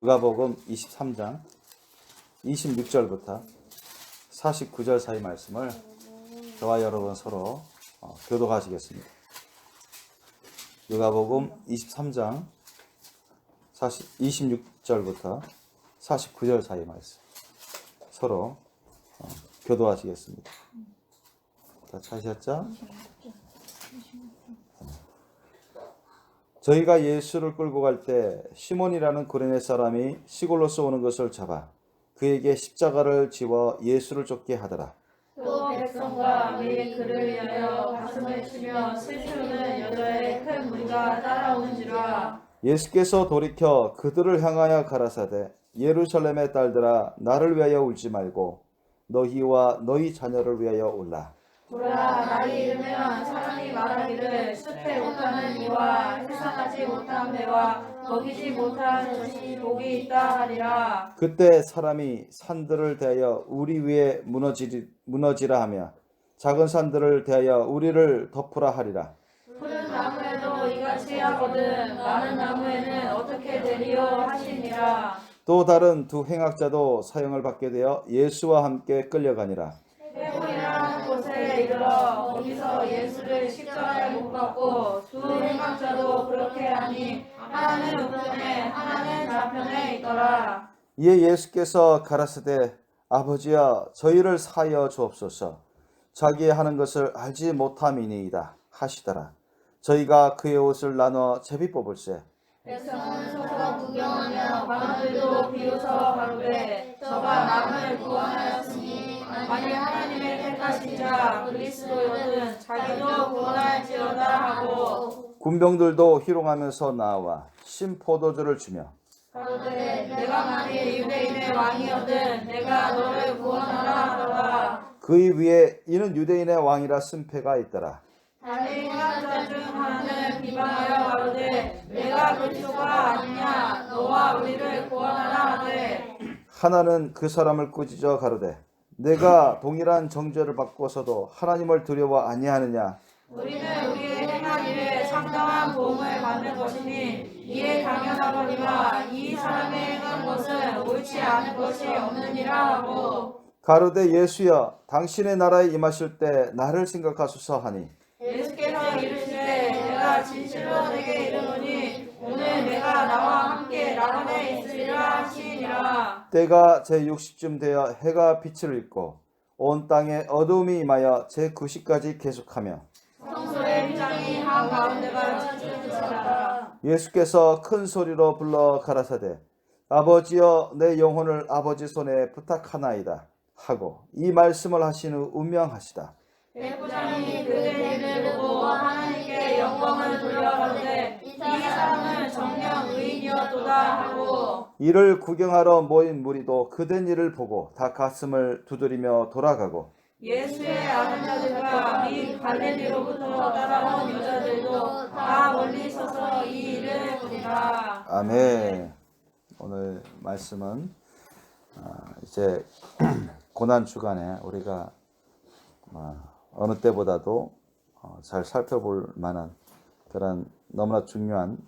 누가복음 23장 26절부터 49절 사이 말씀을 저와 여러분 서로 교독하시겠습니다. 누가복음 23장 26절부터 49절 사이 말씀 서로 교도하시겠습니다. 다 찾으셨죠? 저희가 예수를 끌고 갈 때 시몬이라는 구레네 사람이 시골로서 오는 것을 잡아 그에게 십자가를 지워 예수를 쫓게 하더라. 또 백성과 매일 그를 위하여 가슴을 치며 슬피우는 여자의 큰 무리가 따라오는지라. 예수께서 돌이켜 그들을 향하여 가라사대 예루살렘의 딸들아 나를 위하여 울지 말고 너희와 너희 자녀를 위하여 울라. 보라, 날이 이르면 사람이 말하기를 숲에 못하는 이와 해산하지 못한 배와 먹이지 못한 젖이 복이 있다 하리라. 그때 사람이 산들을 대하여 우리 위에 무너지라 하며 작은 산들을 대하여 우리를 덮으라 하리라. 푸른 나무에도 이같이 하거든 많은 나무에는 어떻게 되리요 하시니라. 또 다른 두 행악자도 사형을 받게 되어 예수와 함께 끌려가니라. 회고이라는 곳에 이르러 거기서 예수를 십자가에 못 박고 두 행악자도 그렇게 하니 하나는 우편에 하나는 좌편에 있더라. 이에 예수께서 가라사대 아버지여 저희를 사하여 주옵소서 자기의 하는 것을 알지 못함이니이다 하시더라. 저희가 그의 옷을 나눠 제비 뽑을세. 백성은 서서 구경하며 관원들도 비웃어 가로되 저가 남을 구원하였으니 만일 하나님의 택하신 자 그리스도여든 자기도 구원할지어다 하고 군병들도 희롱하면서 나와 신 포도주를 주며 가로되 내가 만일 유대인의 왕이거든 내가 너를 구원하라 하더라. 그의 위에 이는 유대인의 왕이라 쓴 패가 있더라. 다른 행악자 중 하나는 비방하여 가로되 내가 그리스도가 아니냐 너와 우리를 구원하라 하되 하나는 그 사람을 꾸짖어 가로되 내가 동일한 정죄를 받고서도 하나님을 두려워 아니하느냐. 우리는 우리의 행한 일에 상당한 보응을 받는 것이니 이에 당연하거니와 이 사람의 행한 것은 옳지 않은 것이 없느니라 하고 가로되 예수여 당신의 나라에 임하실 때 나를 생각하소서 하니 예수께서 이르시되 내가 진실로 내게 이르노니 오늘 내가 나와 함께 낙원에 있으리라 하시니라. 때가 제60쯤 되어 해가 빛을 잃고 온 땅에 어두움이 임하여 제90까지 계속하며 성소의 휘장이 한가운데가 찢어지더라. 예수께서 큰 소리로 불러 가라사대 아버지여 내 영혼을 아버지 손에 부탁하나이다 하고 이 말씀을 하신 후 운명하시다. 백부장이 그의 일을 보고 하나님께 영광을 돌려가되 이 사람은 정녕 의인이었도다 하고 이를 구경하러 모인 무리도 그된 일을 보고 다 가슴을 두드리며 돌아가고 예수의 아는 자들과 및 갈릴리로부터 따라온 여자들도 다 멀리 서서 이 일을 보니라. 아멘. 오늘 말씀은 이제 고난 주간에 우리가 어느 때보다도 잘 살펴볼 만한 그런 너무나 중요한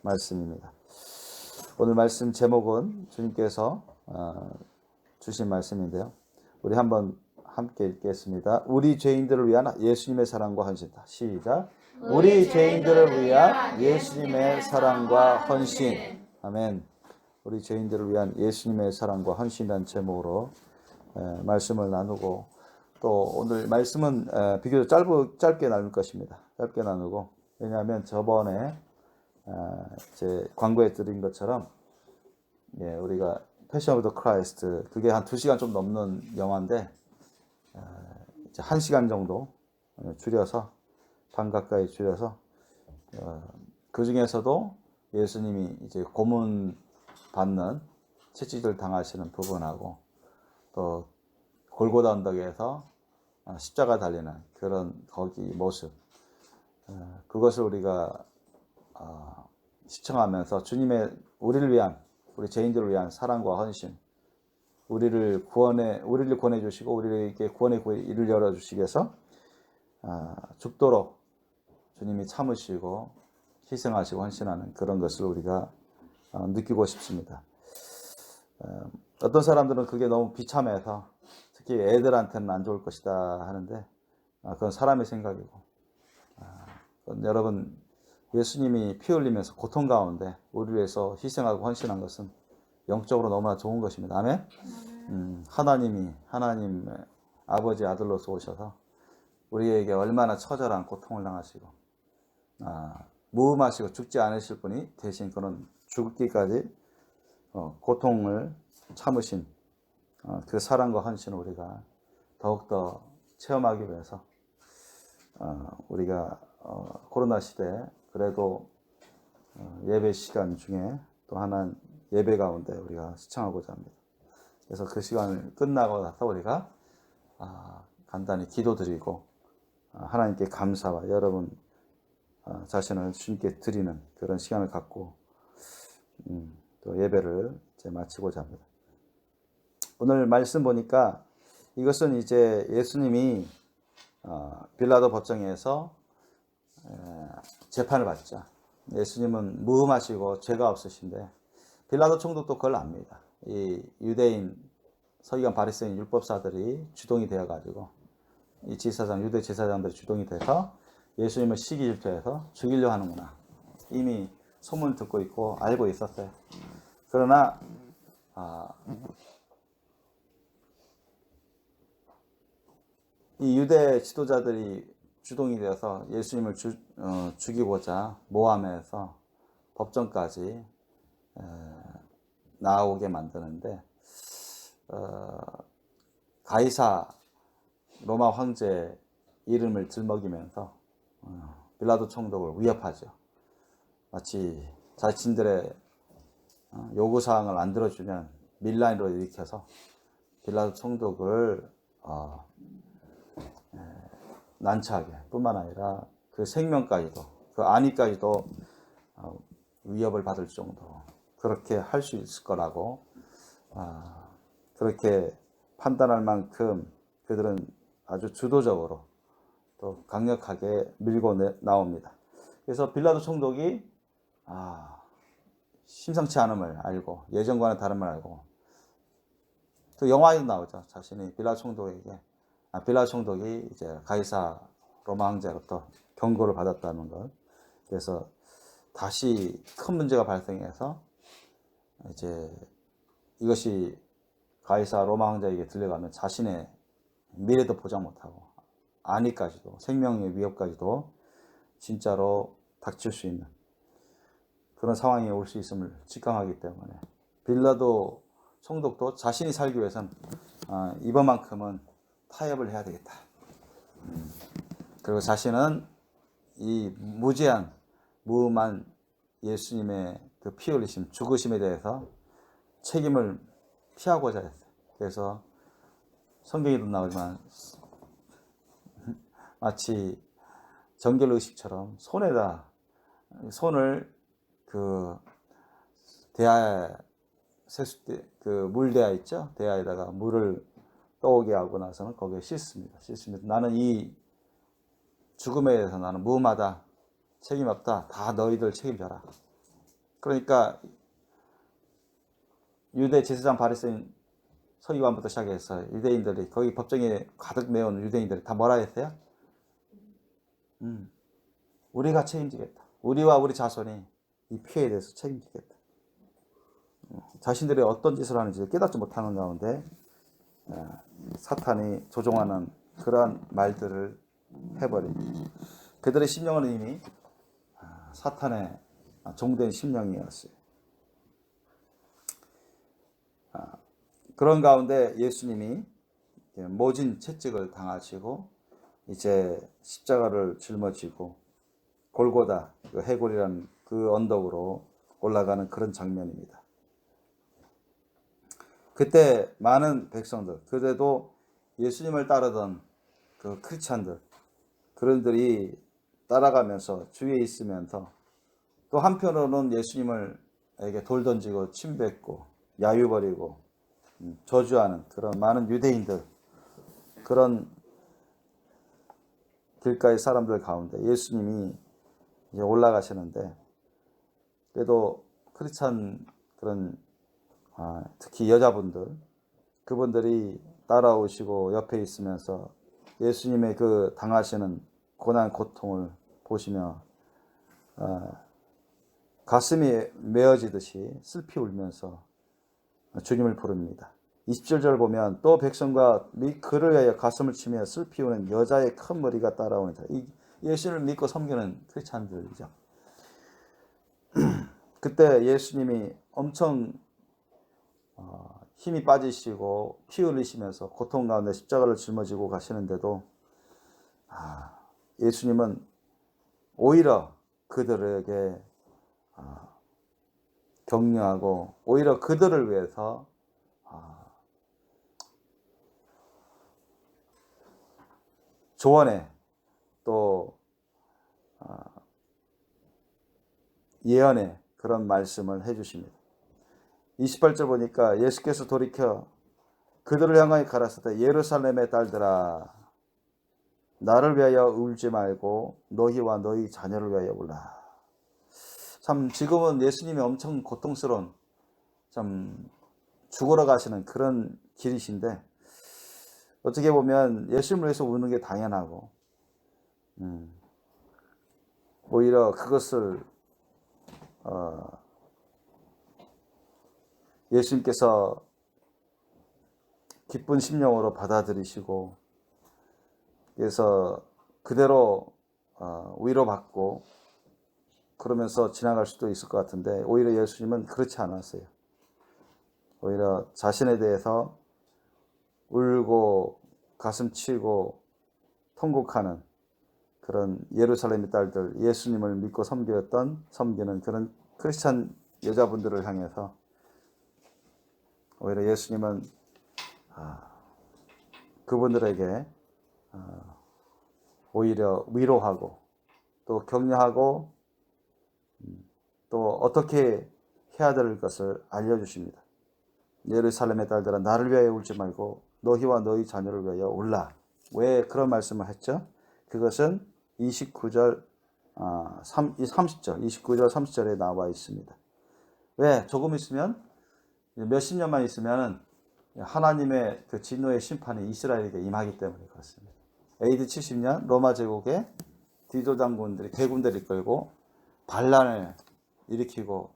말씀입니다. 오늘 말씀 제목은 주님께서 주신 말씀인데요. 우리 한번 함께 읽겠습니다. 우리 죄인들을 위한 예수님의 사랑과 헌신다. 시작. 우리 죄인들을 위한 예수님의 사랑과 헌신. 아멘. 우리 죄인들을 위한 예수님의 사랑과 헌신이라는 제목으로 말씀을 나누고 또 오늘 말씀은 비교적 짧게 나눌 것입니다. 짧게 나누고 왜냐하면 저번에 이제 광고에 드린 것처럼 우리가 패션 오브 더 크라이스트 그게 한 2시간 좀 넘는 영화인데 이제 1시간 정도 줄여서 반 가까이 줄여서 그 중에서도 예수님이 이제 고문 받는 채찍을 당하시는 부분하고 또 골고다 언덕에서 십자가 달리는 그런 거기 모습 그것을 우리가 시청하면서 주님의 우리를 위한 우리 죄인들을 위한 사랑과 헌신 우리를 구원해 주시고 우리에게 구원의 길을 열어 주시기 위해서 죽도록 주님이 참으시고 희생하시고 헌신하는 그런 것을 우리가 느끼고 싶습니다. 어떤 사람들은 그게 너무 비참해서 특히 애들한테는 안 좋을 것이다 하는데 그건 사람의 생각이고 그건 여러분 예수님이 피 흘리면서 고통 가운데 우리를 위해서 희생하고 헌신한 것은 영적으로 너무나 좋은 것입니다. 아멘? 하나님 아버지 아들로서 오셔서 우리에게 얼마나 처절한 고통을 당하시고 무음하시고 죽지 않으실 분이 대신 그런 죽기까지 고통을 참으신 그 사랑과 헌신을 우리가 더욱더 체험하기 위해서 우리가 코로나 시대에 그래도 예배 시간 중에 또 하나 예배 가운데 우리가 시청하고자 합니다. 그래서 그 시간을 끝나고 나서 우리가 간단히 기도드리고 하나님께 감사와 여러분 자신을 주님께 드리는 그런 시간을 갖고 또 예배를 이제 마치고자 합니다. 오늘 말씀 보니까 이것은 이제 예수님이 빌라도 법정에서 재판을 받자. 예수님은 무음하시고 죄가 없으신데 빌라도 총독도 그걸 압니다. 이 유대인 서기관 바리새인 율법사들이 주동이 되어 가지고 이 제사장 유대 제사장들이 주동이 돼서 예수님을 시기 질투해서 죽이려 하는구나. 이미 소문 듣고 있고 알고 있었어요. 그러나 이 유대 지도자들이 주동이 되어서 예수님을 죽이고자 모함해서 법정까지 나오게 만드는데 가이사 로마 황제 이름을 들먹이면서 빌라도 총독을 위협하죠. 마치 자신들의 요구사항을 안 들어주면 밀란으로 일으켜서 빌라도 총독을 난처하게 뿐만 아니라 그 생명까지도 그 안위까지도 위협을 받을 정도로 그렇게 할 수 있을 거라고 그렇게 판단할 만큼 그들은 아주 주도적으로 또 강력하게 밀고 나옵니다. 그래서 빌라도 총독이 심상치 않음을 알고 예전과는 다름을 알고 또 영화에도 나오죠. 자신이 빌라도 총독이 이제 가이사 로마 황제로부터 경고를 받았다는 것. 그래서 다시 큰 문제가 발생해서 이제 이것이 가이사 로마 황제에게 들려가면 자신의 미래도 보장 못하고 안위까지도 생명의 위협까지도 진짜로 닥칠 수 있는 그런 상황이 올 수 있음을 직감하기 때문에 빌라도 총독도 자신이 살기 위해서는 이번만큼은 타협을 해야 되겠다. 그리고 자신은 이 무제한 무음한 예수님의 그 피 흘리심 죽으심에 대해서 책임을 피하고자 했어요. 그래서 성경에도 나오지만 마치 정결의식처럼 손을 그 대야에 세숫대 그 물대야 있죠. 대야에다가 물을 떠오게 하고 나서는 거기에 씻습니다. 나는 이 죽음에 대해서 나는 무음하다. 책임 없다. 다 너희들 책임져라. 그러니까 유대 제사장 바리새인 서기관부터 시작해서 유대인들이 거기 법정에 가득 메운 유대인들이 다 뭐라 했어요? 우리가 책임지겠다. 우리와 우리 자손이 이 피해에 대해서 책임지겠다. 자신들이 어떤 짓을 하는지 깨닫지 못하는 가운데 사탄이 조종하는 그러한 말들을 해버립니다. 그들의 심령은 이미 사탄의 종된 심령이었어요. 그런 가운데 예수님이 모진 채찍을 당하시고 이제 십자가를 짊어지고 골고다 그 해골이라는 그 언덕으로 올라가는 그런 장면입니다. 그때 많은 백성들, 그래도 예수님을 따르던 그 크리스찬들, 그런들이 따라가면서 주위에 있으면서 또 한편으로는 예수님을에게 돌 던지고 침 뱉고 야유 버리고 저주하는 그런 많은 유대인들, 그런 길가의 사람들 가운데 예수님이 이제 올라가시는데 그래도 크리스찬 그런 특히 여자분들, 그분들이 따라오시고 옆에 있으면서 예수님의 그 당하시는 고난 고통을 보시며 가슴이 메어지듯이 슬피 울면서 주님을 부릅니다. 27절 보면 또 백성과 그를 위하여 가슴을 치며 슬피 우는 여자의 큰 머리가 따라오니라. 이 예수님을 믿고 섬기는 크리스찬들이죠. 그때 예수님이 엄청 힘이 빠지시고 피 흘리시면서 고통 가운데 십자가를 짊어지고 가시는데도 예수님은 오히려 그들에게 격려하고 오히려 그들을 위해서 조언에 또 예언의 그런 말씀을 해주십니다. 28절 보니까 예수께서 돌이켜 그들을 향하여 가라사대 예루살렘의 딸들아 나를 위하여 울지 말고 너희와 너희 자녀를 위하여 울라. 참 지금은 예수님이 엄청 고통스러운 참 죽으러 가시는 그런 길이신데 어떻게 보면 예수님을 위해서 우는 게 당연하고 오히려 그것을 예수님께서 기쁜 심령으로 받아들이시고 그래서 그대로 위로받고 그러면서 지나갈 수도 있을 것 같은데 오히려 예수님은 그렇지 않았어요. 오히려 자신에 대해서 울고 가슴 치고 통곡하는 그런 예루살렘의 딸들, 예수님을 믿고 섬기는 그런 크리스찬 여자분들을 향해서 오히려 예수님은 그분들에게 오히려 위로하고 또 격려하고 또 어떻게 해야 될 것을 알려주십니다. 예루살렘의 딸들아 나를 위하여 울지 말고 너희와 너희 자녀를 위하여 울라. 왜 그런 말씀을 했죠? 그것은 29절, 30절, 29절, 30절에 나와 있습니다. 왜? 조금 있으면 몇십 년만 있으면 하나님의 그 진노의 심판이 이스라엘에게 임하기 때문에 그렇습니다. AD 70년 로마 제국의 디도 장군들이 대군대를 이끌고 반란을 일으키고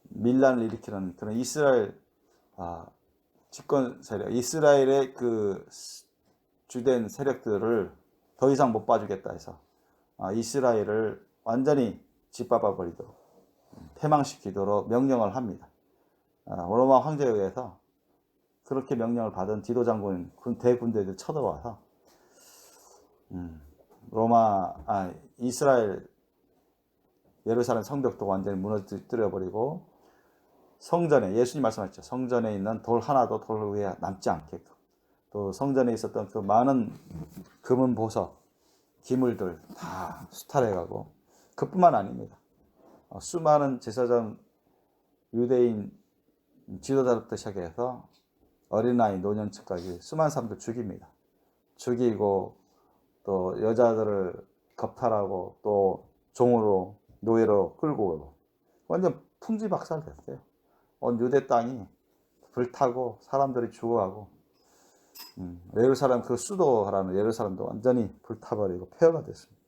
밀란을 일으키는 그런 이스라엘 집권 세력, 이스라엘의 그 주된 세력들을 더 이상 못 봐주겠다 해서 이스라엘을 완전히 짓밟아 버리도록 패망시키도록 명령을 합니다. 로마 황제에 의해서 그렇게 명령을 받은 디도 장군 대군대들 쳐들어와서 이스라엘 예루살렘 성벽도 완전히 무너뜨려 버리고 성전에 예수님 말씀하셨죠. 성전에 있는 돌 하나도 돌 위에 남지 않게끔 또 성전에 있었던 그 많은 금은 보석 기물들 다 수탈해가고 그뿐만 아닙니다. 수많은 제사장 유대인 지도자부터 시작해서 어린아이 노년층까지 수많은 사람들 죽입니다. 죽이고 또 여자들을 겁탈하고 또 종으로 노예로 끌고 오고 완전 풍지박살됐어요. 온 유대 땅이 불타고 사람들이 죽어가고 예루살렘 그 수도라는 예루살렘도 완전히 불타버리고 폐허가 됐습니다.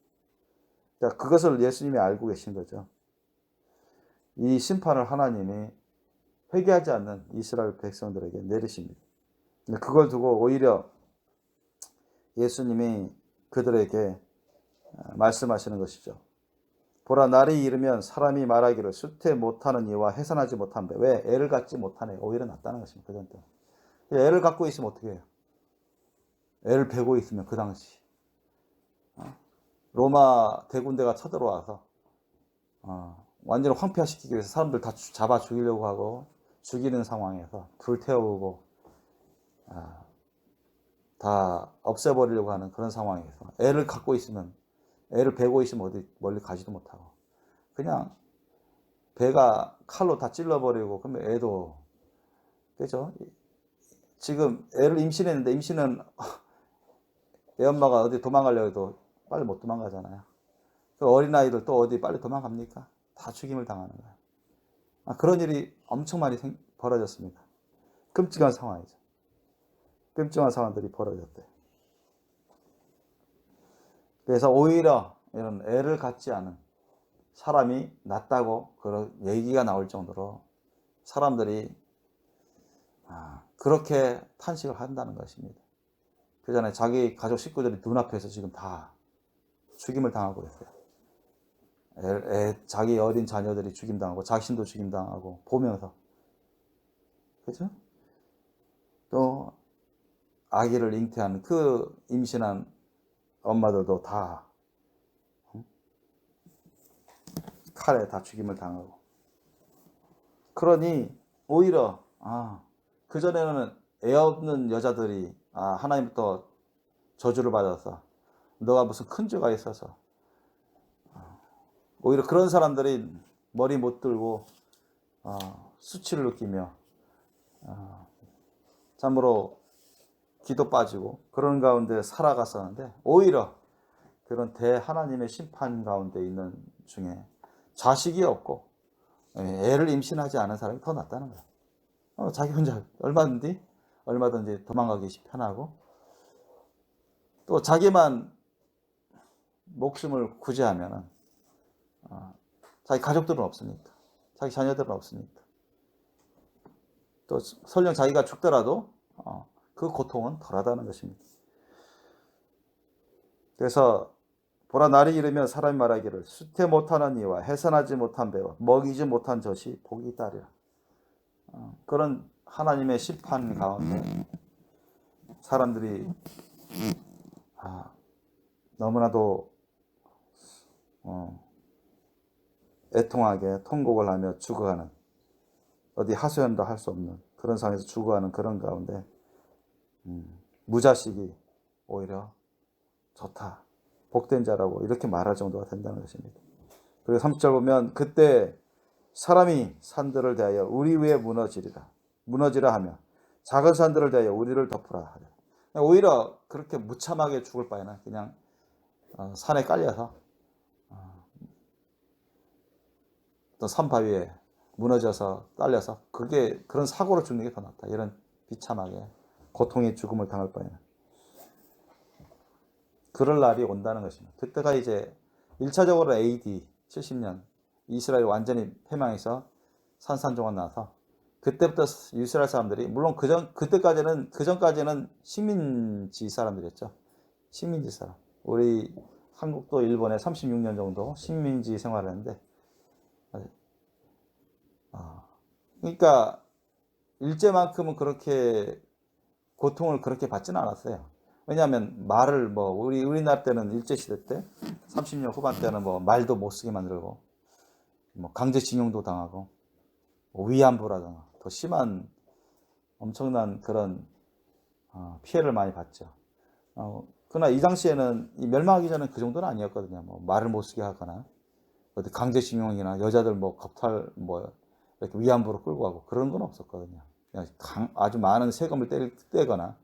그러니까 그것을 예수님이 알고 계신 거죠. 이 심판을 하나님이 회개하지 않는 이스라엘 백성들에게 내리십니다. 그걸 두고 오히려 예수님이 그들에게 말씀하시는 것이죠. 보라 날이 이르면 사람이 말하기를 수태 못하는 이와 해산하지 못한다. 왜? 애를 갖지 못하네. 오히려 낫다는 것입니다. 그 전때. 애를 갖고 있으면 어떻게 해요? 애를 베고 있으면 그 당시 로마 대군대가 쳐들어와서 완전히 황폐화시키기 위해서 사람들 다 잡아 죽이려고 하고 죽이는 상황에서 불태우고 다 없애버리려고 하는 그런 상황에서 애를 갖고 있으면 애를 베고 있으면 어디 멀리 가지도 못하고 그냥 배가 칼로 다 찔러버리고 그러면 애도 그죠? 지금 애를 임신했는데 임신은 애 엄마가 어디 도망가려고 해도 빨리 못 도망가잖아요. 그 어린아이들 또 어디 빨리 도망갑니까? 다 죽임을 당하는 거예요. 그런 일이 엄청 많이 벌어졌습니다. 끔찍한 상황이죠. 끔찍한 상황들이 벌어졌대요. 그래서 오히려 이런 애를 갖지 않은 사람이 낫다고 그런 얘기가 나올 정도로 사람들이 그렇게 탄식을 한다는 것입니다. 그 전에 자기 가족 식구들이 눈앞에서 지금 다 죽임을 당하고 있어요. 자기 어린 자녀들이 죽임당하고 자신도 죽임당하고 보면서, 그죠? 또 아기를 잉태한 그 임신한 엄마들도 다 칼에 다 죽임을 당하고. 그러니 오히려 그전에는 애 없는 여자들이 하나님부터 저주를 받아서 너가 무슨 큰 죄가 있어서, 오히려 그런 사람들이 머리 못 들고 수치를 느끼며 참으로 기도 빠지고 그런 가운데 살아갔었는데, 오히려 그런 대하나님의 심판 가운데 있는 중에 자식이 없고 애를 임신하지 않은 사람이 더 낫다는 거야. 자기 혼자 얼마든지 도망가기 편하고, 또 자기만 목숨을 구제하면은 자기 가족들은 없으니까, 자기 자녀들은 없으니까, 또 설령 자기가 죽더라도 그 고통은 덜하다는 것입니다. 그래서 보라, 날이 이르면 사람이 말하기를 수태 못하는 이와 해산하지 못한 배와 먹이지 못한 젖이 복이 있다리라. 그런 하나님의 심판 가운데 사람들이 너무나도 애통하게 통곡을 하며 죽어가는, 어디 하소연도 할 수 없는 그런 상황에서 죽어가는 그런 가운데 무자식이 오히려 좋다, 복된 자라고 이렇게 말할 정도가 된다는 것입니다. 그리고 30절 보면 그때 사람이 산들을 대하여 우리 위에 무너지라 하며 작은 산들을 대하여 우리를 덮으라 하되, 오히려 그렇게 무참하게 죽을 바에는 그냥 산에 깔려서 또 산바위에 무너져서 딸려서 그런 사고로 죽는 게 더 낫다. 이런 비참하게 고통의 죽음을 당할 바에는. 그럴 날이 온다는 것입니다. 그때가 이제 1차적으로 AD 70년 이스라엘이 완전히 패망해서 산산조각 나서, 그때부터 이스라엘 사람들이, 물론 그전까지는 식민지 사람들이었죠. 식민지 사람. 우리 한국도 일본에 36년 정도 식민지 생활을 했는데, 그러니까 일제만큼은 그렇게 고통을 그렇게 받지는 않았어요. 왜냐하면 말을 우리나라 때는 일제시대 때 30년 후반 때는 말도 못 쓰게 만들고 강제징용도 당하고 위안부라든가 더 심한 엄청난 그런 피해를 많이 봤죠. 그러나 이 당시에는 멸망하기 전에는 그 정도는 아니었거든요. 말을 못 쓰게 하거나 어디 강제징용이나 여자들 겁탈 이렇게 위안부로 끌고 가고 그런 건 없었거든요. 그냥 아주 많은 세금을 떼거나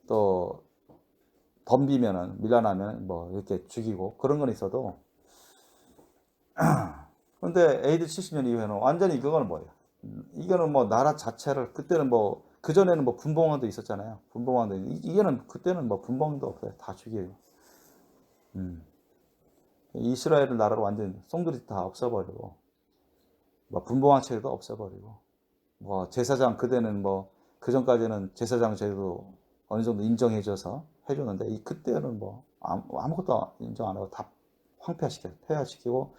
또 덤비면은 밀려나면 이렇게 죽이고 그런 건 있어도, 그런데 AD 70년 이후에는 완전히 그거는 뭐예요? 이거는 나라 자체를, 그때는 그전에는 분봉왕도 있었잖아요. 분봉왕도. 이게는 그때는 분봉왕도 없어요. 다 죽여요. 이스라엘을 나라로 완전히 송두리 다 없애버리고, 분봉왕 체제도 없애버리고, 제사장, 그때는 그전까지는 제사장 제도 어느 정도 인정해줘서 해줬는데, 그때는 아무것도 인정 안 하고 다 폐하시키고,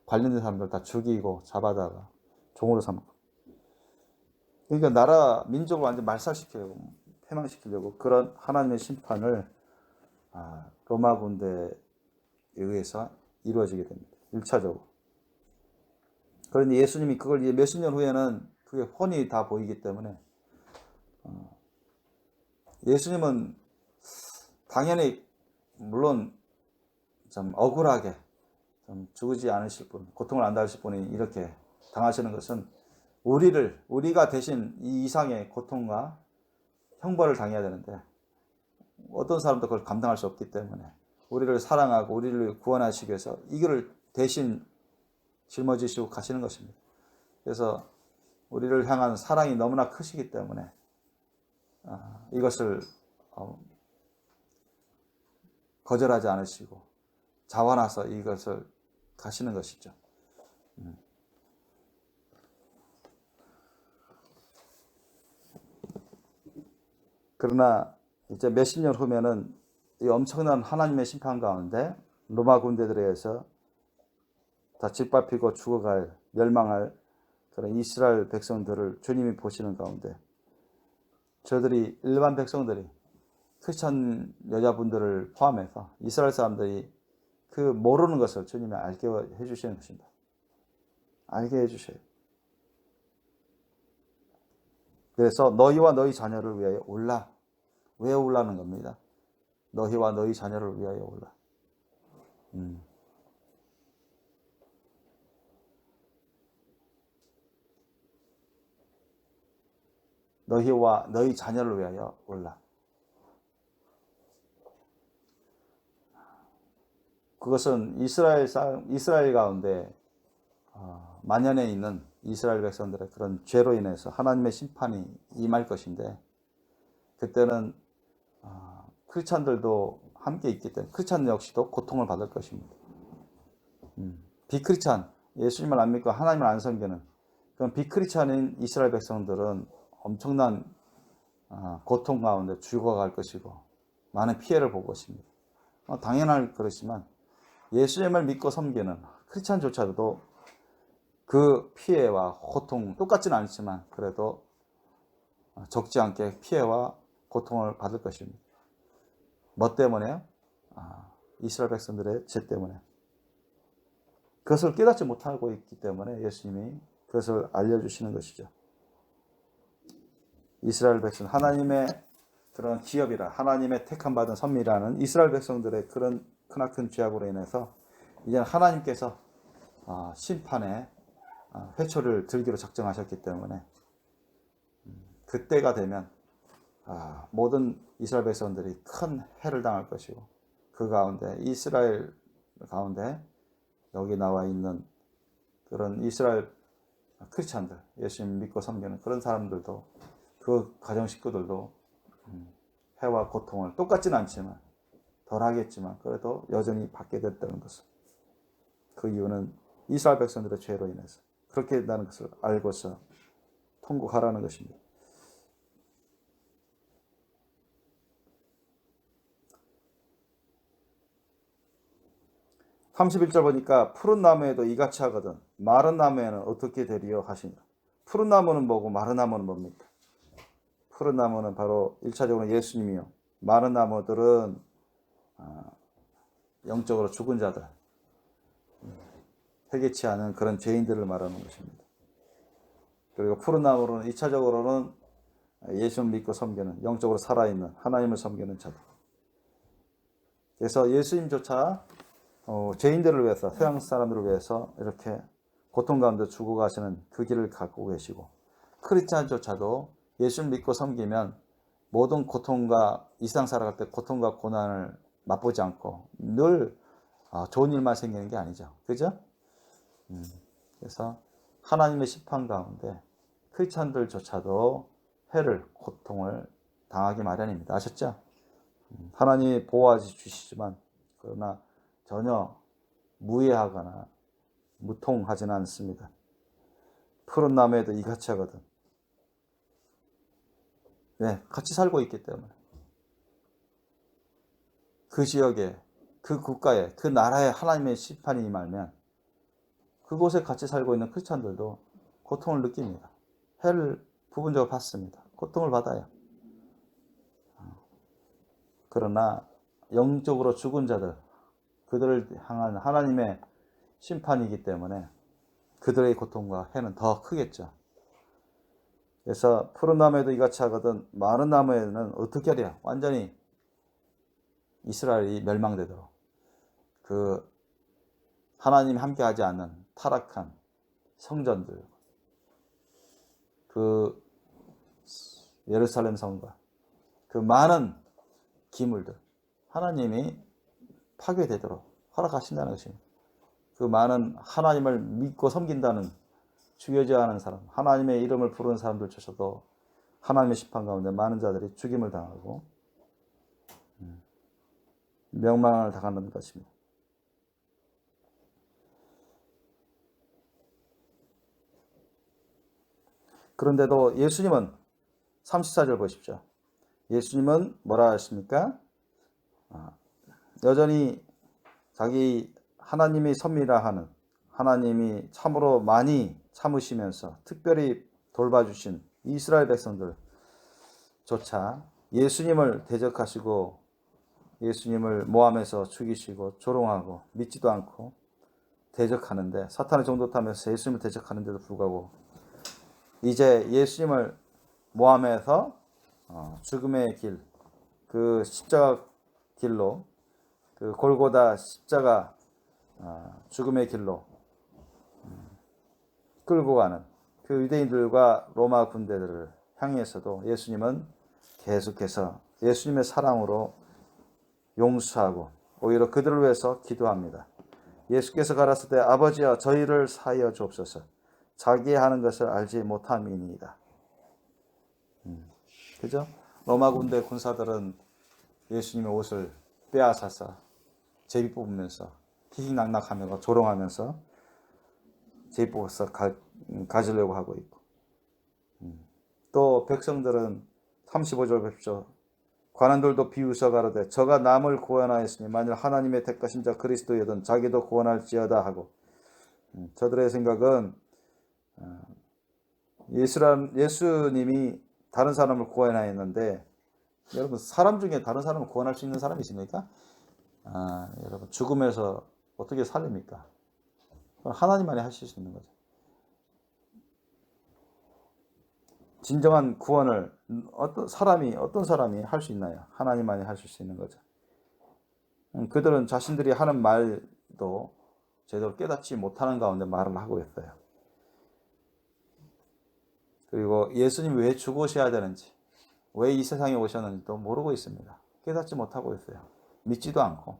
관련된 사람들 다 죽이고 잡아다가 종으로 삼고. 그러니까 나라, 민족을 완전 말살시키려고, 패망시키려고 그런 하나님의 심판을 로마 군대에 의해서 이루어지게 됩니다. 1차적으로. 그런데 예수님이 그걸 이제 몇십 년 후에는 그게 훤히 다 보이기 때문에, 예수님은 당연히 물론 좀 억울하게 좀 죽지 않으실 분, 고통을 안 당하실 분이 이렇게 당하시는 것은 우리가 대신 이 이상의 고통과 형벌을 당해야 되는데, 어떤 사람도 그걸 감당할 수 없기 때문에 우리를 사랑하고 우리를 구원하시기 위해서 이거를 대신 짊어지시고 가시는 것입니다. 그래서 우리를 향한 사랑이 너무나 크시기 때문에 이것을 거절하지 않으시고 자원하서 이것을 가시는 것이죠. 그러나 이제 몇십 년 후면은 이 엄청난 하나님의 심판 가운데 로마 군대들에 의해서 다 짓밟히고 죽어갈, 멸망할 그런 이스라엘 백성들을 주님이 보시는 가운데 저들이 일반 백성들이 크리스천 여자분들을 포함해서 이스라엘 사람들이 그 모르는 것을 주님이 알게 해주시는 것입니다. 알게 해주셔요. 그래서 너희와 너희 자녀를 위하여 올라. 왜 올라는 겁니다. 너희와 너희 자녀를 위하여 올라. 너희와 너희 자녀를 위하여 올라. 그것은 이스라엘 가운데 만연해 있는 이스라엘 백성들의 그런 죄로 인해서 하나님의 심판이 임할 것인데 그때는 크리스찬들도 함께 있기 때문에 크리스찬 역시도 고통을 받을 것입니다. 비크리스찬, 예수님을 안 믿고 하나님을 안 섬기는 그런 비크리스찬인 이스라엘 백성들은 엄청난 고통 가운데 죽어갈 것이고 많은 피해를 볼 것입니다. 당연할 그렇지만 예수님을 믿고 섬기는 크리스찬조차도 그 피해와 고통 똑같지는 않지만 그래도 적지 않게 피해와 고통을 받을 것입니다. 뭐 때문에요? 이스라엘 백성들의 죄 때문에. 그것을 깨닫지 못하고 있기 때문에 예수님이 그것을 알려주시는 것이죠. 이스라엘 백성, 하나님의 그런 기업이라 하나님의 택함받은 선미라는 이스라엘 백성들의 그런 크나큰 죄악으로 인해서 이제 하나님께서 심판의 회초를 들기로 작정하셨기 때문에 그때가 되면 모든 이스라엘 백성들이 큰 해를 당할 것이고 그 가운데 이스라엘 가운데 여기 나와 있는 그런 이스라엘 크리스찬들 예수님 믿고 섬기는 그런 사람들도 그 가정 식구들도 해와 고통을 똑같지는 않지만 덜 하겠지만 그래도 여전히 받게 됐다는 것을 그 이유는 이스라엘 백성들의 죄로 인해서 그렇게 된다는 것을 알고서 통곡하라는 것입니다. 31절 보니까 푸른 나무에도 이같이 하거든 마른 나무에는 어떻게 되리요 하시니라. 푸른 나무는 뭐고 마른 나무는 뭡니까? 푸른 나무는 바로 1차적으로 예수님이요. 마른 나무들은 영적으로 죽은 자들, 회개치 않은 그런 죄인들을 말하는 것입니다. 그리고 푸른 나무로는 2차적으로는 예수를 믿고 섬기는 영적으로 살아있는 하나님을 섬기는 자들. 그래서 예수님조차 죄인들을 위해서 서양 사람들을 위해서 이렇게 고통 가운데 죽어가시는 그 길을 갖고 계시고 크리스찬조차도 예수를 믿고 섬기면 모든 고통과 이 세상 살아갈 때 고통과 고난을 맛보지 않고 늘 좋은 일만 생기는 게 아니죠. 그죠? 그래서 하나님의 심판 가운데 크리스찬들조차도 해를 고통을 당하기 마련입니다. 아셨죠? 하나님이 보호해 주시지만 그러나 전혀 무해하거나 무통하지는 않습니다. 푸른 나무에도 이같이 하거든. 네, 같이 살고 있기 때문에 그 지역에, 그 국가에, 그 나라에 하나님의 심판이 임하면 그곳에 같이 살고 있는 크리스찬들도 고통을 느낍니다. 해를 부분적으로 받습니다. 고통을 받아요. 그러나 영적으로 죽은 자들, 그들을 향한 하나님의 심판이기 때문에 그들의 고통과 해는 더 크겠죠. 그래서 푸른 나무에도 이같이 하거든 마른 나무에는 어떻게 하랴? 완전히 이스라엘이 멸망되도록 그 하나님 함께하지 않는 타락한 성전들, 그 예루살렘 성과 그 많은 기물들 하나님이 파괴되도록 허락하신다는 것입니다. 그 많은 하나님을 믿고 섬긴다는 죽여져야 하는 사람, 하나님의 이름을 부르는 사람들조차도 하나님의 심판 가운데 많은 자들이 죽임을 당하고 명망을 당하는 것입니다. 그런데도 예수님은 34절 보십시오. 예수님은 뭐라 하십니까? 여전히 자기 하나님이 섭리라 하는, 하나님이 참으로 많이 참으시면서 특별히 돌봐주신 이스라엘 백성들조차 예수님을 대적하시고 예수님을 모함해서 죽이시고 조롱하고 믿지도 않고 대적하는데, 사탄의 정도 타면서 예수님을 대적하는데도 불구하고 이제 예수님을 모함해서 죽음의 길, 그 십자가 길로, 그 골고다 십자가 죽음의 길로 끌고 가는 그 유대인들과 로마 군대들을 향해서도 예수님은 계속해서 예수님의 사랑으로 용서하고 오히려 그들을 위해서 기도합니다. 예수께서 가라사대 아버지여 저희를 사하여 주옵소서 자기 하는 것을 알지 못함이니이다. 그죠? 로마 군대 군사들은 예수님의 옷을 빼앗아서 제비 뽑으면서 희희낙낙하면서 조롱하면서 제비 뽑아서 가지려고 하고 있고, 또 백성들은 35절 보십시오. 관원들도 비웃어 가로되 저가 남을 구원하였으니 만일 하나님의 택하신 자 그리스도여든 자기도 구원할지어다 하고, 저들의 생각은 예수님이 다른 사람을 구원하였는데, 여러분 사람 중에 다른 사람을 구원할 수 있는 사람이 있습니까? 여러분 죽음에서 어떻게 살립니까? 하나님만이 하실 수 있는 거죠. 진정한 구원을 어떤 사람이 할 수 있나요? 하나님만이 하실 수 있는 거죠. 그들은 자신들이 하는 말도 제대로 깨닫지 못하는 가운데 말을 하고 있어요. 그리고 예수님이 왜 죽으셔야 되는지, 왜 이 세상에 오셨는지도 모르고 있습니다. 깨닫지 못하고 있어요. 믿지도 않고.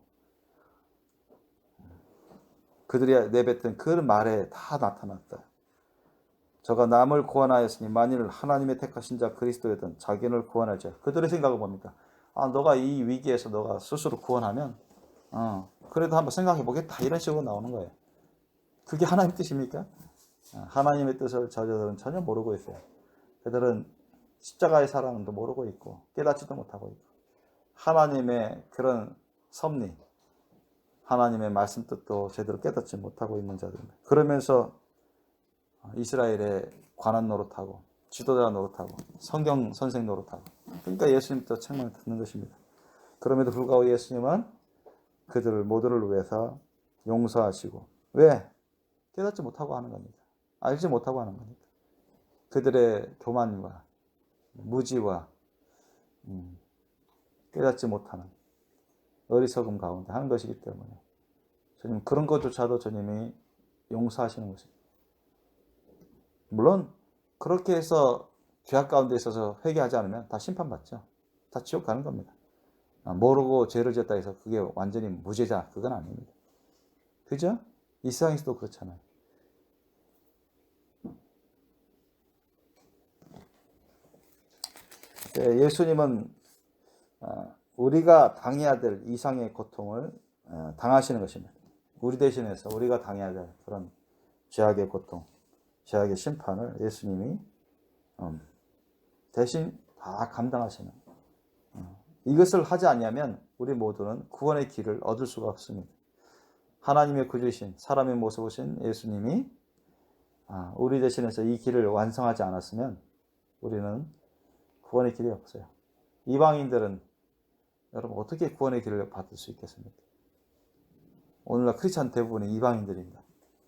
그들이 내뱉은 그 말에 다 나타났어요. 저가 남을 구원하였으니 만일 하나님의 택하신 자 그리스도였던 자기를 구원할지. 그들의 생각은 뭡니까? 너가 이 위기에서 너가 스스로 구원하면 그래도 한번 생각해 보겠다, 이런 식으로 나오는 거예요. 그게 하나님의 뜻입니까? 하나님의 뜻을 저들은 전혀 모르고 있어요. 그들은 십자가의 사랑도 모르고 있고 깨닫지도 못하고 있고 하나님의 그런 섭리, 하나님의 말씀 뜻도 제대로 깨닫지 못하고 있는 자들입니다. 그러면서 이스라엘의 관원 노릇하고 지도자 노릇하고 성경 선생 노릇하고, 그러니까 예수님도 책망을 듣는 것입니다. 그럼에도 불구하고 예수님은 그들을 모두를 위해서 용서하시고, 왜? 깨닫지 못하고 하는 겁니다. 알지 못하고 하는 겁니다. 그들의 교만과 무지와 깨닫지 못하는 어리석음 가운데 하는 것이기 때문에 주님 그런 것조차도 주님이 용서하시는 것입니다. 물론 그렇게 해서 죄악 가운데 있어서 회개하지 않으면 다 심판받죠. 다 지옥 가는 겁니다. 모르고 죄를 지었다 해서 그게 완전히 무죄자, 그건 아닙니다. 그죠? 이 세상에서도 그렇잖아요. 예수님은 우리가 당해야 될 이상의 고통을 당하시는 것입니다. 우리 대신해서 우리가 당해야 될 그런 죄악의 고통, 죄악의 심판을 예수님이 대신 다 감당하시는, 이것을 하지 않으면 우리 모두는 구원의 길을 얻을 수가 없습니다. 하나님의 구주신 사람의 모습이신 예수님이 우리 대신해서 이 길을 완성하지 않았으면 우리는 구원의 길이 없어요. 이방인들은 여러분 어떻게 구원의 길을 받을 수 있겠습니까? 오늘날 크리스찬 대부분이 이방인들입니다.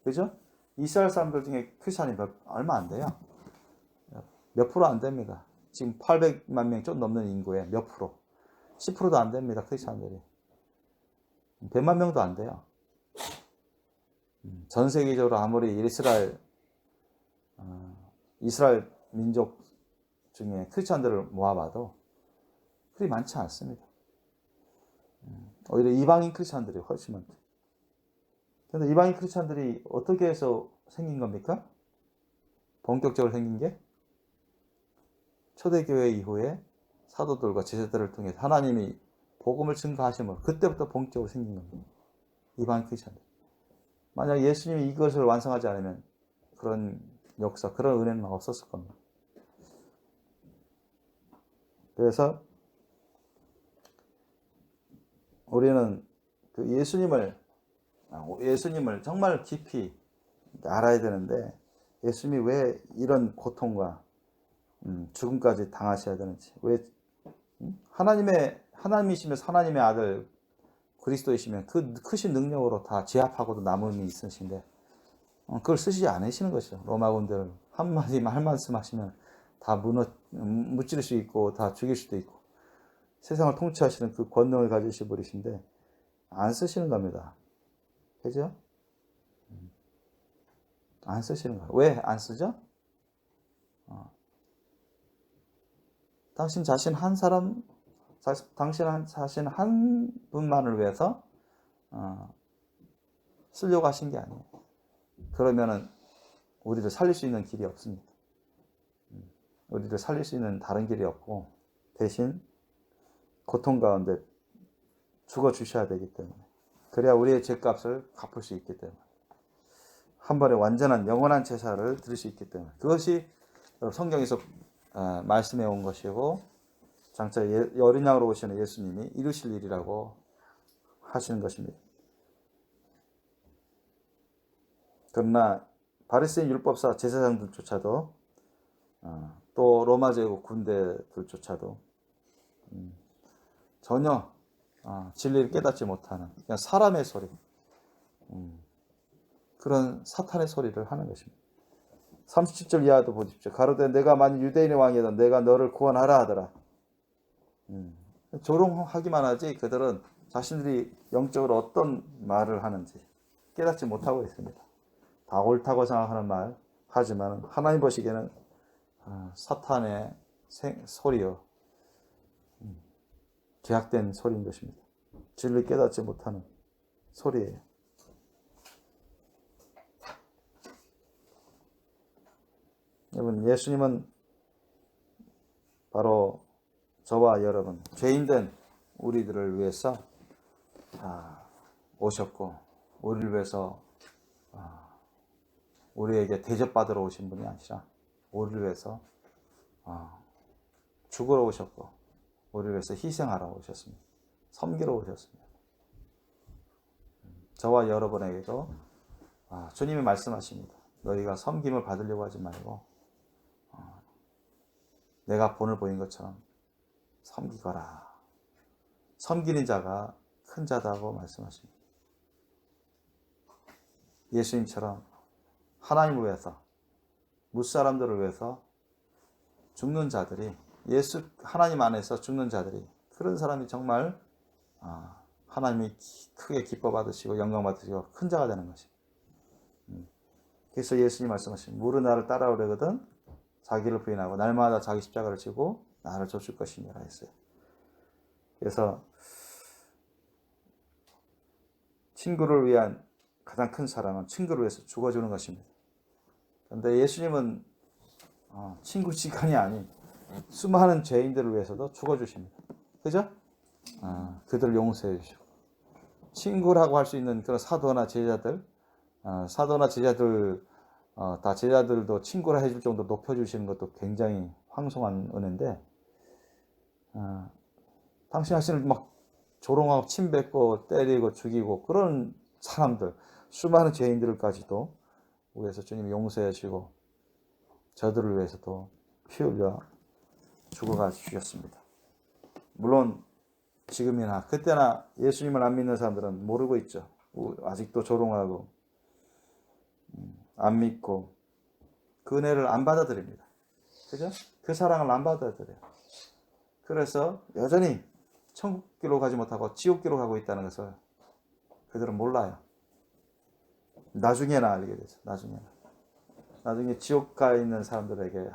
그죠? 이스라엘 사람들 중에 크리스찬이 얼마 안 돼요. 몇 프로 안 됩니다. 지금 800만 명 좀 넘는 인구의 몇 프로? 10%도 안 됩니다. 크리스찬들이. 100만 명도 안 돼요. 전 세계적으로 아무리 이스라엘 민족 중에 크리스찬들을 모아봐도 그리 많지 않습니다. 오히려 이방인 크리스찬들이 훨씬 많죠. 그런데 이방인 크리스찬들이 어떻게 해서 생긴 겁니까? 본격적으로 생긴 게 초대교회 이후에 사도들과 제자들을 통해 하나님이 복음을 증거하심으로 그때부터 본격적으로 생긴 겁니다. 이방 크리스천들. 만약 예수님이 이것을 완성하지 않으면 그런 역사, 그런 은혜는 없었을 겁니다. 그래서 우리는 그 예수님을 정말 깊이 알아야 되는데, 예수님이 왜 이런 고통과 죽음까지 당하셔야 되는지, 왜 하나님이시면서 하나님의 아들 그리스도이시면 그 크신 능력으로 다 제압하고도 남음이 있으신데 그걸 쓰시지 않으시는 것이죠. 로마군들 한마디 할 말씀 하시면 다 무찌를 수 있고 다 죽일 수도 있고 세상을 통치하시는 그 권능을 가지신 분이신데 안 쓰시는 겁니다. 그죠? 안 쓰시는 거예요. 왜 안 쓰죠? 당신 자신 한 분만을 위해서 쓰려고 하신 게 아니에요. 그러면은 우리를 살릴 수 있는 길이 없습니다. 우리를 살릴 수 있는 다른 길이 없고 대신 고통 가운데 죽어 주셔야 되기 때문에, 그래야 우리의 죄값을 갚을 수 있기 때문에, 한 번에 완전한 영원한 제사를 드릴 수 있기 때문에, 그것이 성경에서 말씀해 온 것이고 장차 어린 양으로 오시는 예수님이 이루실 일이라고 하시는 것입니다. 그러나 바리새인 율법사 제사장들조차도 또 로마 제국 군대들조차도 전혀 진리를 깨닫지 못하는 그냥 사람의 소리, 그런 사탄의 소리를 하는 것입니다. 37절 이하도 보십시오. 가로되 내가 만일 유대인의 왕이든 내가 너를 구원하라 하더라. 조롱하기만 하지 그들은 자신들이 영적으로 어떤 말을 하는지 깨닫지 못하고 있습니다. 다 옳다고 생각하는 말 하지만 하나님 보시기에는 사탄의 소리요, 죄악된 소리인 것입니다. 진리를 깨닫지 못하는 소리예요. 여러분, 예수님은 바로 저와 여러분, 죄인된 우리들을 위해서 오셨고, 우리를 위해서 우리에게 대접받으러 오신 분이 아니라 우리를 위해서 죽으러 오셨고, 우리를 위해서 희생하러 오셨습니다. 섬기러 오셨습니다. 저와 여러분에게도 주님이 말씀하십니다. 너희가 섬김을 받으려고 하지 말고 내가 본을 보인 것처럼 섬기거라. 섬기는 자가 큰 자다고 말씀하십니다. 예수님처럼 하나님을 위해서, 무사람들을 위해서 죽는 자들이, 하나님 안에서 죽는 자들이, 그런 사람이 정말 하나님이 크게 기뻐 받으시고 영광 받으시고 큰 자가 되는 것입니다. 그래서 예수님 말씀하신 무릇 나를 따라오려거든 자기를 부인하고 날마다 자기 십자가를 지고 나를 쫓을 것이니라 했어요. 그래서 친구를 위한 가장 큰 사랑은 친구를 위해서 죽어주는 것입니다. 그런데 예수님은 친구지간이 아닌 수많은 죄인들을 위해서도 죽어주십니다. 그죠? 그들을 용서해 주시고, 친구라고 할 수 있는 그런 사도나 제자들, 다 제자들도 친구라 해줄 정도로 높여주시는 것도 굉장히 황송한 은혜인데, 당신 자신을 막 조롱하고 침뱉고 때리고 죽이고 그런 사람들, 수많은 죄인들까지도 위해서 주님이 용서해 주시고 저들을 위해서도 피 흘려 죽어가 주셨습니다. 물론 지금이나 그때나 예수님을 안 믿는 사람들은 모르고 있죠. 아직도 조롱하고 안 믿고 그 은혜를 안 받아들입니다. 그죠? 그 사랑을 안 받아들여요. 그래서 여전히 천국길로 가지 못하고 지옥길로 가고 있다는 것을 그들은 몰라요. 나중에나 알게 되죠. 나중에 지옥 가 있는 사람들에게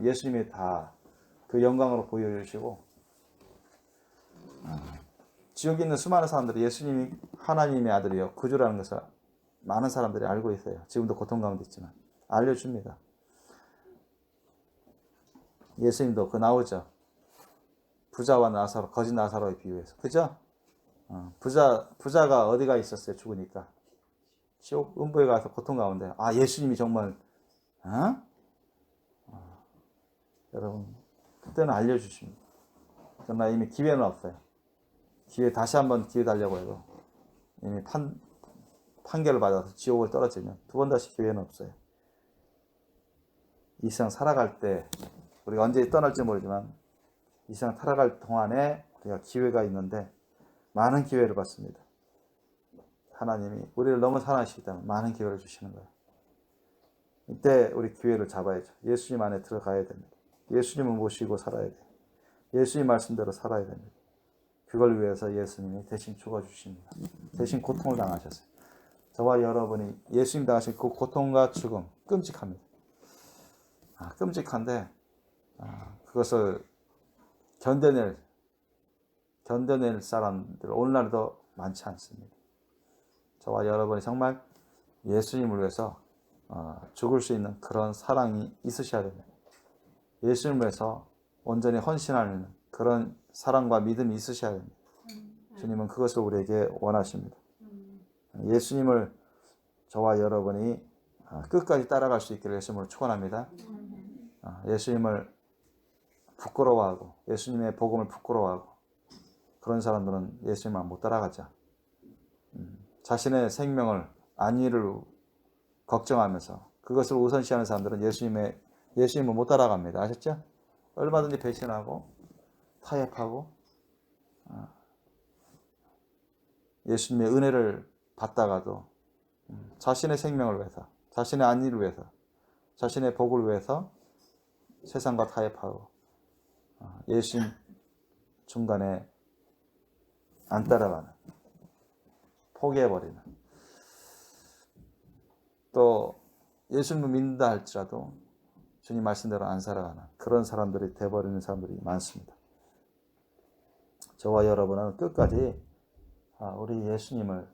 예수님이 다 그 영광으로 보여주시고, 지옥에 있는 수많은 사람들이 예수님이 하나님의 아들이요 구주라는 것을 많은 사람들이 알고 있어요. 지금도 고통 가운데 있지만 알려줍니다. 예수님도 그 나오죠. 부자와 나사로, 거짓 나사로의 비유에서. 그죠? 부자가 어디가 있었어요? 죽으니까. 지옥 음부에 가서 고통 가운데. 아, 예수님이 정말, 어? 여러분, 그때는 알려주십니다. 그러나 이미 기회는 없어요. 다시 한번 기회 달려고 해도 이미 판결을 받아서 지옥을 떨어지면 두 번 다시 기회는 없어요. 이 세상 살아갈 때, 우리가 언제 떠날지 모르지만, 이 세상 살아갈 동안에 우리가 기회가 있는데, 많은 기회를 받습니다. 하나님이 우리를 너무 사랑하시기 때문에 많은 기회를 주시는 거예요. 이때 우리 기회를 잡아야죠. 예수님 안에 들어가야 됩니다. 예수님을 모시고 살아야 돼요. 예수님 말씀대로 살아야 됩니다. 그걸 위해서 예수님이 대신 죽어주십니다. 대신 고통을 당하셨어요. 저와 여러분이 예수님 당하신 그 고통과 죽음, 끔찍합니다. 끔찍한데, 그것을 견뎌낼 사람들 오늘날도 많지 않습니다. 저와 여러분이 정말 예수님을 위해서 죽을 수 있는 그런 사랑이 있으셔야 됩니다. 예수님을 위해서 온전히 헌신하는 그런 사랑과 믿음이 있으셔야 됩니다. 주님은 그것을 우리에게 원하십니다. 예수님을 저와 여러분이 끝까지 따라갈 수 있기를 예수님을 축원합니다. 예수님을 부끄러워하고 예수님의 복음을 부끄러워하고 그런 사람들은 예수님을 못 따라가죠. 자신의 생명을 안위를 걱정하면서 그것을 우선시하는 사람들은 예수님을 못 따라갑니다. 아셨죠? 얼마든지 배신하고 타협하고 예수님의 은혜를 받다가도 자신의 생명을 위해서, 자신의 안위를 위해서, 자신의 복을 위해서 세상과 타협하고 예수님 중간에 안 따라가는, 포기해버리는, 또 예수님을 믿는다 할지라도 주님 말씀대로 안 살아가는 그런 사람들이 돼버리는 사람들이 많습니다. 저와 여러분은 끝까지 우리 예수님을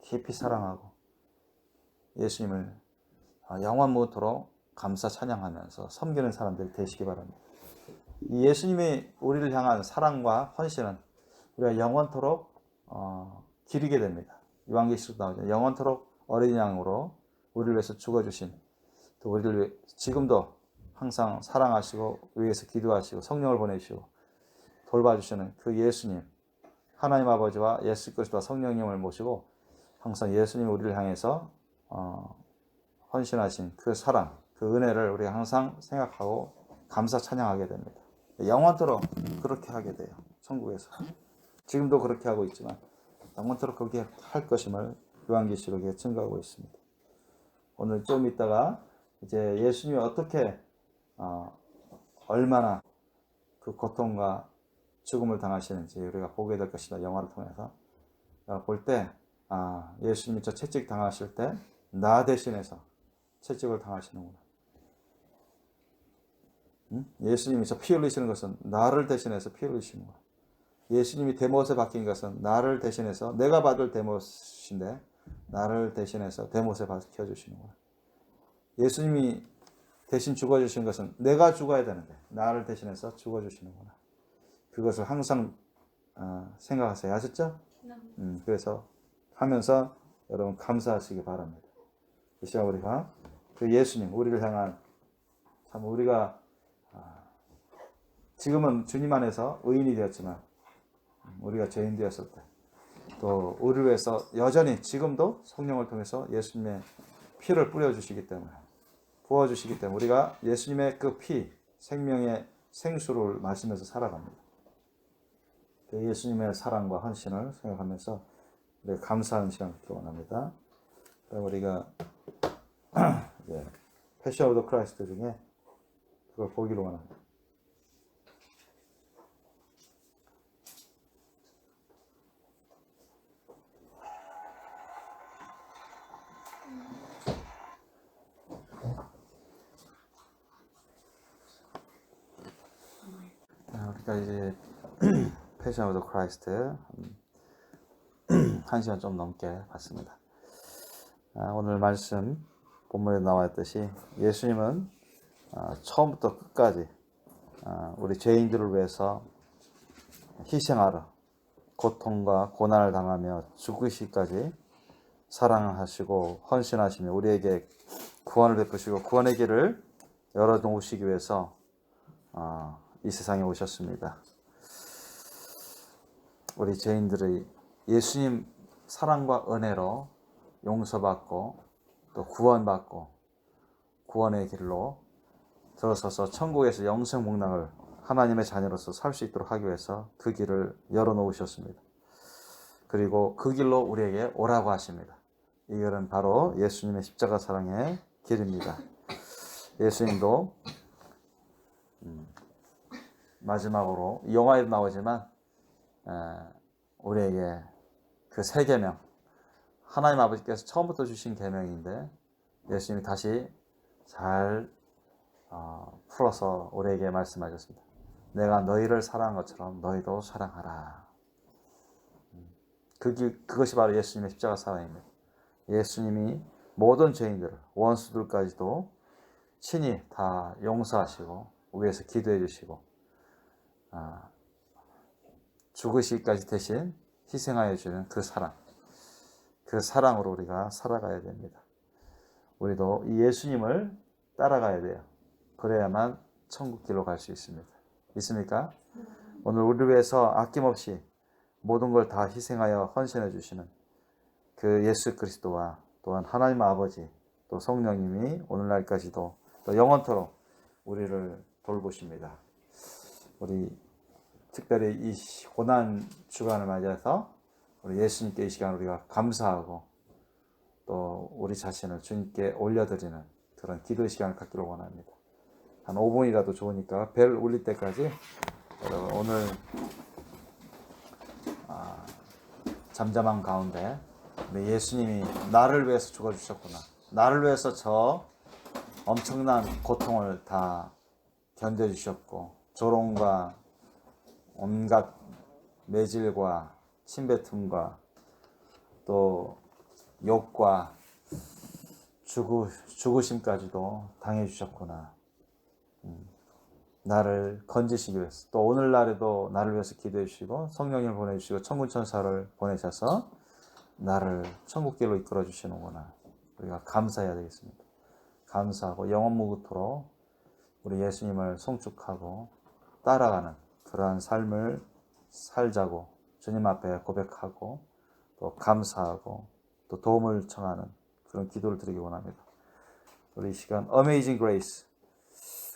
깊이 사랑하고 예수님을 영원 무토록 감사 찬양하면서 섬기는 사람들이 되시기 바랍니다. 이 예수님이 우리를 향한 사랑과 헌신은 우리가 영원토록 기리게 됩니다. 요한계시록 나오죠. 영원토록 어린 양으로 우리를 위해서 죽어주신, 또 우리를 지금도 항상 사랑하시고 위해서 기도하시고 성령을 보내시고 돌봐주시는 그 예수님, 하나님 아버지와 예수 그리스도와 성령님을 모시고 항상 예수님이 우리를 향해서 헌신하신 그 사랑, 그 은혜를 우리가 항상 생각하고 감사 찬양하게 됩니다. 영원토록 그렇게 하게 돼요. 천국에서. 지금도 그렇게 하고 있지만 영원토록 그렇게 할 것임을 요한계시록에 증거하고 있습니다. 오늘 좀 이따가 이제 예수님이 어떻게 얼마나 그 고통과 죽음을 당하시는지 우리가 보게 될 것이다. 영화를 통해서 볼 때 예수님이 저 채찍 당하실 때 나 대신해서 채찍을 당하시는구나. 예수님이 저 피 흘리시는 것은 나를 대신해서 피 흘리시는구나. 예수님이 대못에 박힌 것은 나를 대신해서 내가 받을 대못인데 나를 대신해서 대못에 박혀주시는구나. 예수님이 대신 죽어주신 것은 내가 죽어야 되는데 나를 대신해서 죽어주시는구나. 그것을 항상 생각하세요. 아셨죠? 그래서 하면서 여러분 감사하시기 바랍니다. 이 시간 우리가 그 예수님, 우리를 향한 참 우리가 지금은 주님 안에서 의인이 되었지만 우리가 죄인 되었을 때 또 우리를 위해서 여전히 지금도 성령을 통해서 예수님의 피를 뿌려주시기 때문에 부어주시기 때문에 우리가 예수님의 그 피, 생명의 생수를 마시면서 살아갑니다. 그 예수님의 사랑과 헌신을 생각하면서 우리가 감사하는 시간을 원합니다. 그럼 우리가 패션 오브 더 크라이스트 중에 그걸 보기로 원합니다. 우리가 이제 패션 오브 더 크라이스트 1시간 좀 넘게 봤습니다. 오늘 말씀 본문에 나와 있듯이 예수님은 처음부터 끝까지 우리 죄인들을 위해서 희생하러 고통과 고난을 당하며 죽으시기까지 사랑하시고 헌신하시며 우리에게 구원을 베푸시고 구원의 길을 열어놓으시기 위해서 이 세상에 오셨습니다. 우리 죄인들의 예수님 사랑과 은혜로 용서받고 또 구원받고 구원의 길로 들어서서 천국에서 영생 복락을 하나님의 자녀로서 살 수 있도록 하기 위해서 그 길을 열어놓으셨습니다. 그리고 그 길로 우리에게 오라고 하십니다. 이 길은 바로 예수님의 십자가 사랑의 길입니다. 예수님도 마지막으로 영화에도 나오지만 우리에게 그 세 계명, 하나님 아버지께서 처음부터 주신 계명인데 예수님이 다시 잘 풀어서 우리에게 말씀하셨습니다. 내가 너희를 사랑한 것처럼 너희도 사랑하라. 그것이 바로 예수님의 십자가 사랑입니다. 예수님이 모든 죄인들, 원수들까지도 친히 다 용서하시고 위해서 기도해 주시고 죽으시기까지 대신 희생하여 주는 그 사랑, 그 사랑으로 우리가 살아가야 됩니다. 우리도 이 예수님을 따라가야 돼요. 그래야만 천국길로 갈 수 있습니다. 있습니까? 오늘 우리를 위해서 아낌없이 모든 걸 다 희생하여 헌신해 주시는 그 예수 그리스도와 또한 하나님 아버지 또 성령님이 오늘날까지도 또 영원토록 우리를 돌보십니다. 우리 특별히 이 고난 주간을 맞이해서 우리 예수님께 이 시간 우리가 감사하고 또 우리 자신을 주님께 올려드리는 그런 기도 시간을 갖기를 원합니다. 한 5분이라도 좋으니까 벨 울릴 때까지 여러분 오늘 잠잠한 가운데 우리 예수님이 나를 위해서 죽어주셨구나. 나를 위해서 저 엄청난 고통을 다 견뎌주셨고 조롱과 온갖 매질과 침뱉음과 또 욕과 죽으심까지도 당해주셨구나. 나를 건지시기 위해서 또 오늘날에도 나를 위해서 기도해 주시고 성령님을 보내주시고 천군천사를 보내셔서 나를 천국길로 이끌어 주시는구나. 우리가 감사해야 되겠습니다. 감사하고 영원무구토록 우리 예수님을 송축하고 따라가는 그러한 삶을 살자고 주님 앞에 고백하고 또 감사하고 또 도움을 청하는 그런 기도를 드리기 원합니다. 우리 이 시간 Amazing Grace,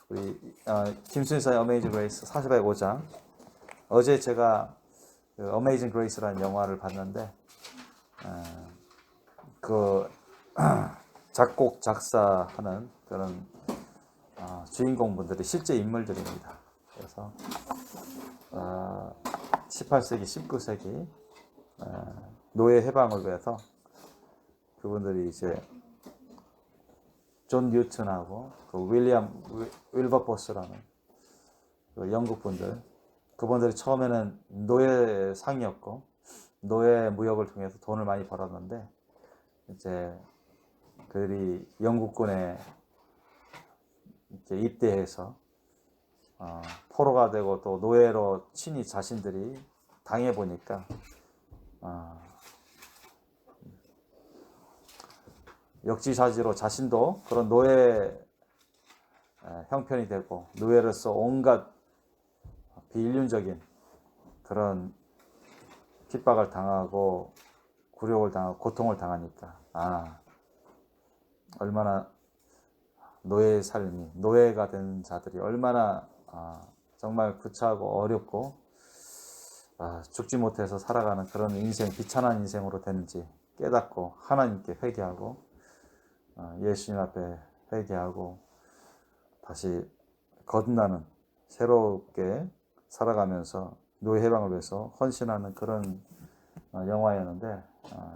우리 김순사의 Amazing Grace 45장. 어제 제가 그 Amazing Grace라는 영화를 봤는데 그 작곡 작사하는 그런 주인공분들이 실제 인물들입니다. 그래서 18세기, 19세기 노예 해방을 위해서 그분들이 이제 존 뉴턴하고 그 윌리엄 윌버포스라는 그 영국 분들, 그분들이 처음에는 노예 상이었고 노예 무역을 통해서 돈을 많이 벌었는데 이제 그들이 영국군에 이렇게 입대해서 포로가 되고 또 노예로 친히 자신들이 당해 보니까 역지사지로 자신도 그런 노예 형편이 되고 노예로서 온갖 비인륜적인 그런 핍박을 당하고 굴욕을 당하고 고통을 당하니까 얼마나 노예의 삶이, 노예가 된 자들이 얼마나 정말 구차하고 어렵고 죽지 못해서 살아가는 그런 인생, 비참한 인생으로 되는지 깨닫고 하나님께 회개하고 예수님 앞에 회개하고 다시 거듭나는 새롭게 살아가면서 노예 해방을 위해서 헌신하는 그런 영화였는데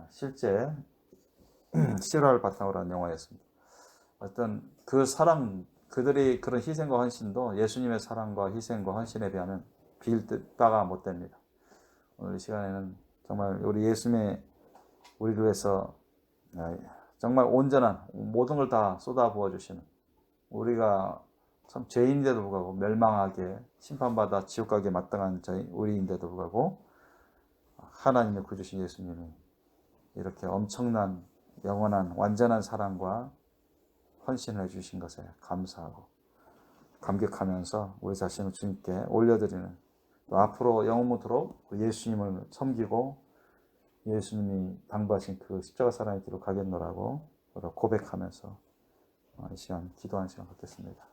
실제 실화를 바탕으로 한 영화였습니다. 어떤 그 사랑, 그들이 그런 희생과 헌신도 예수님의 사랑과 희생과 헌신에 비하면 비일 바가 못 됩니다. 오늘 이 시간에는 정말 우리 예수님의 우리를 위해서 정말 온전한 모든 걸 다 쏟아 부어 주시는, 우리가 참 죄인인데도 불구하고 멸망하게 심판받아 지옥 가기에 마땅한 우리인데도 불구하고 하나님의 구주신 예수님이 이렇게 엄청난 영원한 완전한 사랑과 헌신을 해주신 것에 감사하고 감격하면서 우리 자신을 주님께 올려드리는, 또 앞으로 영원토록 예수님을 섬기고 예수님이 당부하신 그 십자가 사랑의 길로 가겠노라고 고백하면서 이 시간 기도하는 시간 갖겠습니다.